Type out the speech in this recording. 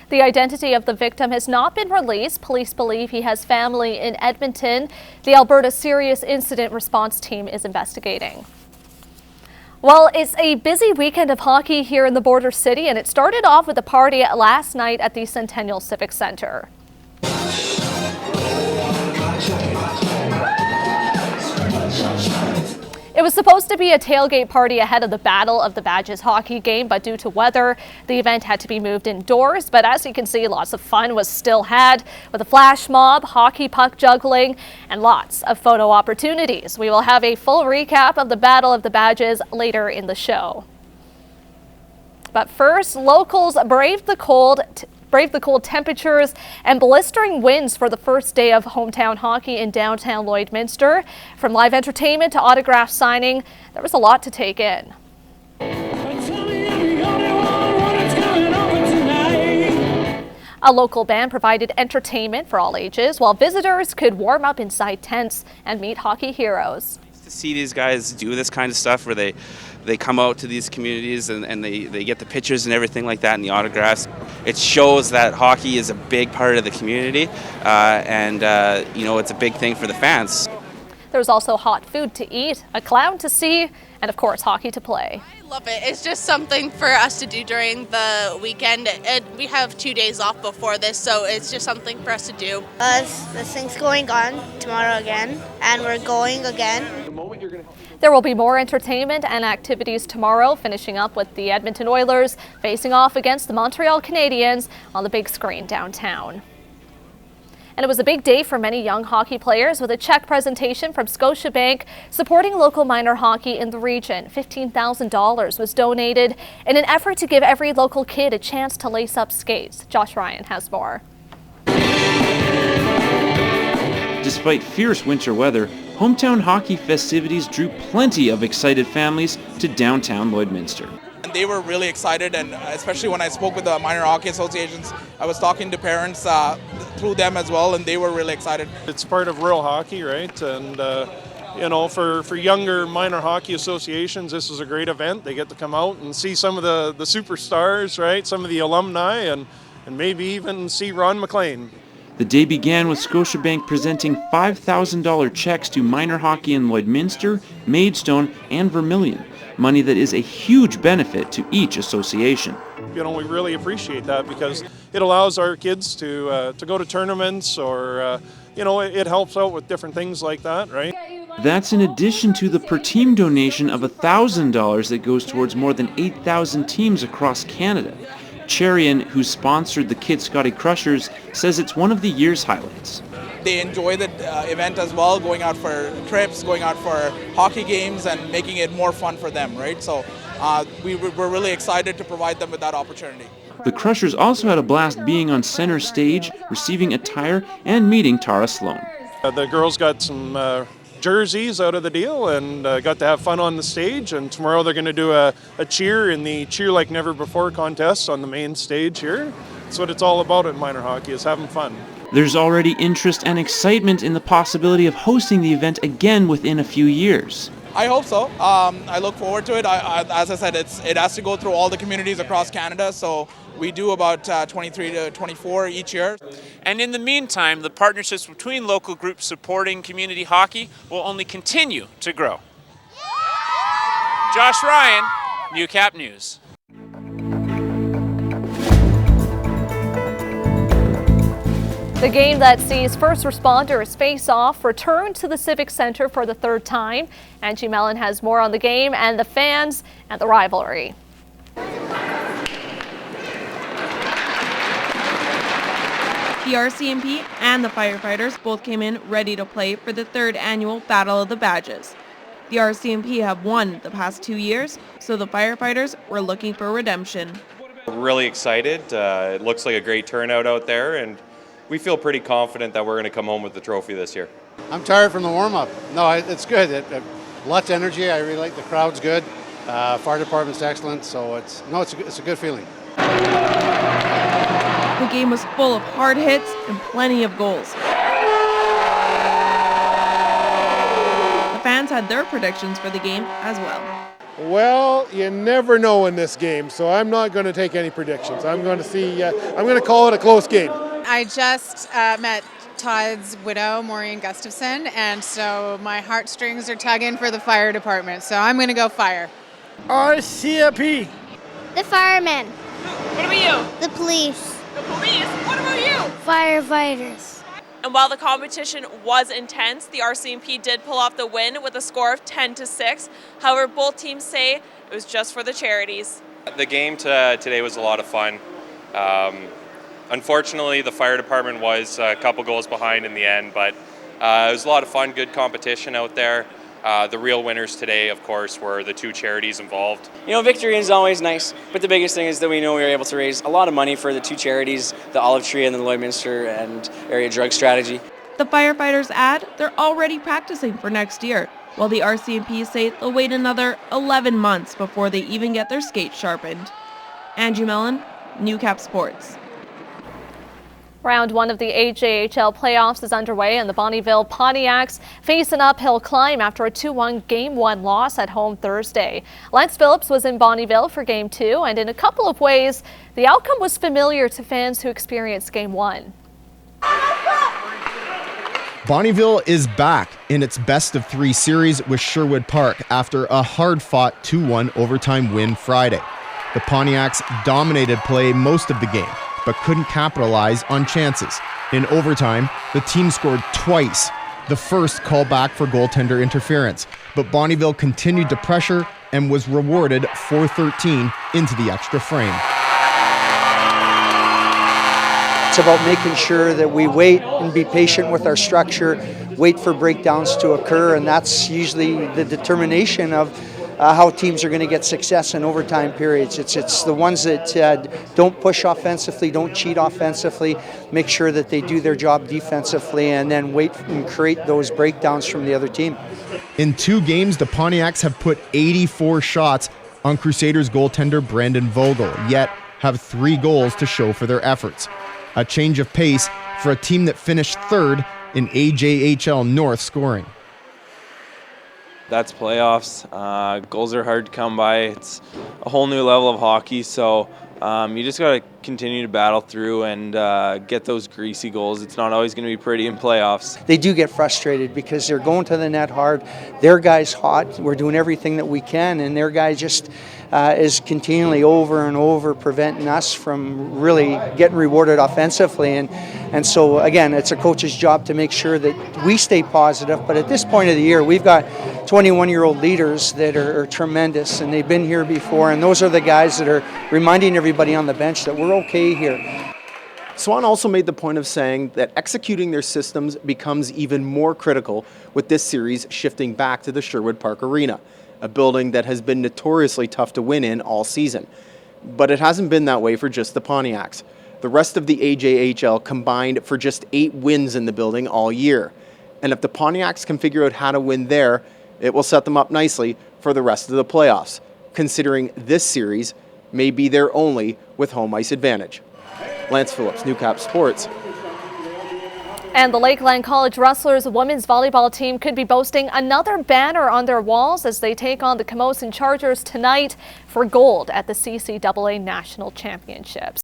The identity of the victim has not been released. Police believe he has family in Edmonton. The Alberta Serious Incident Response Team is investigating. Well, it's a busy weekend of hockey here in the border city, and it started off with a party last night at the Centennial Civic Centre. It was supposed to be a tailgate party ahead of the Battle of the Badges hockey game, but due to weather, the event had to be moved indoors. But as you can see, lots of fun was still had with a flash mob, hockey puck juggling, and lots of photo opportunities. We will have a full recap of the Battle of the Badges later in the show. But first, locals braved the cold temperatures and blistering winds for the first day of hometown hockey in downtown Lloydminster. From live entertainment to autograph signing, there was a lot to take in. A local band provided entertainment for all ages, while visitors could warm up inside tents and meet hockey heroes. To see these guys do this kind of stuff where they come out to these communities and they get the pictures and everything like that and the autographs. It shows that hockey is a big part of the community and it's a big thing for the fans. There was also hot food to eat, a clown to see, and of course hockey to play. I love it. It's just something for us to do during the weekend. We have 2 days off before this, so it's just something for us to do. This thing's going on tomorrow again, and we're going again. There will be more entertainment and activities tomorrow, finishing up with the Edmonton Oilers facing off against the Montreal Canadiens on the big screen downtown. And it was a big day for many young hockey players with a check presentation from Scotiabank supporting local minor hockey in the region. $15,000 was donated in an effort to give every local kid a chance to lace up skates. Josh Ryan has more. Despite fierce winter weather, hometown hockey festivities drew plenty of excited families to downtown Lloydminster. They were really excited, and especially when I spoke with the minor hockey associations, I was talking to parents through them as well, and they were really excited. It's part of rural hockey, right? And for younger minor hockey associations, this is a great event. They get to come out and see some of the superstars, right? Some of the alumni, and maybe even see Ron McLean. The day began with Scotiabank presenting $5,000 checks to minor hockey in Lloydminster, Maidstone, and Vermilion. Money that is a huge benefit to each association. We really appreciate that because it allows our kids to go to tournaments, or it helps out with different things like that, right? That's in addition to the per team donation of $1,000 that goes towards more than 8,000 teams across Canada. Cherian, who sponsored the Kid Scotty Crushers, says it's one of the year's highlights. They enjoy the event as well, going out for trips, going out for hockey games, and making it more fun for them, right? So we're really excited to provide them with that opportunity. The Crushers also had a blast being on center stage, receiving attire, and meeting Tara Sloan. The girls got some jerseys out of the deal and got to have fun on the stage, and tomorrow they're going to do a cheer in the Cheer Like Never Before contest on the main stage here. That's what it's all about in minor hockey, is having fun. There's already interest and excitement in the possibility of hosting the event again within a few years. I hope so. I look forward to it. As I said, it has to go through all the communities across Canada, so we do about 23 to 24 each year. And in the meantime, the partnerships between local groups supporting community hockey will only continue to grow. Josh Ryan, Newcap News. The game that sees first responders face off returned to the Civic Centre for the third time. Angie Mellon has more on the game and the fans and the rivalry. The RCMP and the firefighters both came in ready to play for the third annual Battle of the Badges. The RCMP have won the past 2 years, so the firefighters were looking for redemption. We're really excited. It looks like a great turnout out there, and we feel pretty confident that we're going to come home with the trophy this year. I'm tired from the warm-up. No, it's good. Lots of energy. I really like the crowd's good. Fire department's excellent, so it's a good feeling. The game was full of hard hits and plenty of goals. The fans had their predictions for the game as well. Well, you never know in this game, so I'm not going to take any predictions. I'm going to call it a close game. I just met Todd's widow, Maureen Gustafson, and so my heartstrings are tugging for the fire department, so I'm going to go fire. RCMP. The firemen. What about you? The police. The police? What about you? Firefighters. And while the competition was intense, the RCMP did pull off the win with a score of 10-6. However, both teams say it was just for the charities. The game today was a lot of fun. Unfortunately, the fire department was a couple goals behind in the end, but it was a lot of fun, good competition out there. The real winners today, of course, were the two charities involved. You know, victory is always nice, but the biggest thing is that we know we were able to raise a lot of money for the two charities, the Olive Tree and the Lloydminster and Area Drug Strategy. The firefighters add they're already practicing for next year, while the RCMP say they'll wait another 11 months before they even get their skates sharpened. Angie Mellon, Newcap Sports. Round 1 of the AJHL playoffs is underway, and the Bonnyville Pontiacs face an uphill climb after a 2-1 Game 1 loss at home Thursday. Lance Phillips was in Bonnyville for Game 2, and in a couple of ways, the outcome was familiar to fans who experienced Game 1. Bonnyville is back in its best-of-3 series with Sherwood Park after a hard-fought 2-1 overtime win Friday. The Pontiacs dominated play most of the game, but couldn't capitalize on chances. In overtime, the team scored twice, the first called back for goaltender interference, but Bonnyville continued to pressure and was rewarded 4-13 into the extra frame. It's about making sure that we wait and be patient with our structure, wait for breakdowns to occur, and that's usually the determination of how teams are going to get success in overtime periods. It's the ones that don't push offensively, don't cheat offensively, make sure that they do their job defensively, and then wait and create those breakdowns from the other team. In 2 games, the Pontiacs have put 84 shots on Crusaders goaltender Brandon Vogel, yet have 3 goals to show for their efforts. A change of pace for a team that finished 3rd in AJHL North scoring. That's playoffs. Goals are hard to come by. It's a whole new level of hockey, so you just got to continue to battle through and get those greasy goals. It's not always going to be pretty in playoffs. They do get frustrated because they're going to the net hard. Their guy's hot. We're doing everything that we can, and their guy just is continually over and over preventing us from really getting rewarded offensively. And so, again, it's a coach's job to make sure that we stay positive. But at this point of the year, we've got 21-year-old leaders that are tremendous, and they've been here before. And those are the guys that are reminding everybody on the bench that we're okay here. Swan also made the point of saying that executing their systems becomes even more critical with this series shifting back to the Sherwood Park Arena, a building that has been notoriously tough to win in all season. But it hasn't been that way for just the Pontiacs. The rest of the AJHL combined for just 8 wins in the building all year. And if the Pontiacs can figure out how to win there, it will set them up nicely for the rest of the playoffs, considering this series may be their only with home ice advantage. Lance Phillips, Newcap Sports. And the Lakeland College Rustlers women's volleyball team could be boasting another banner on their walls as they take on the Camosun Chargers tonight for gold at the CCAA National Championships.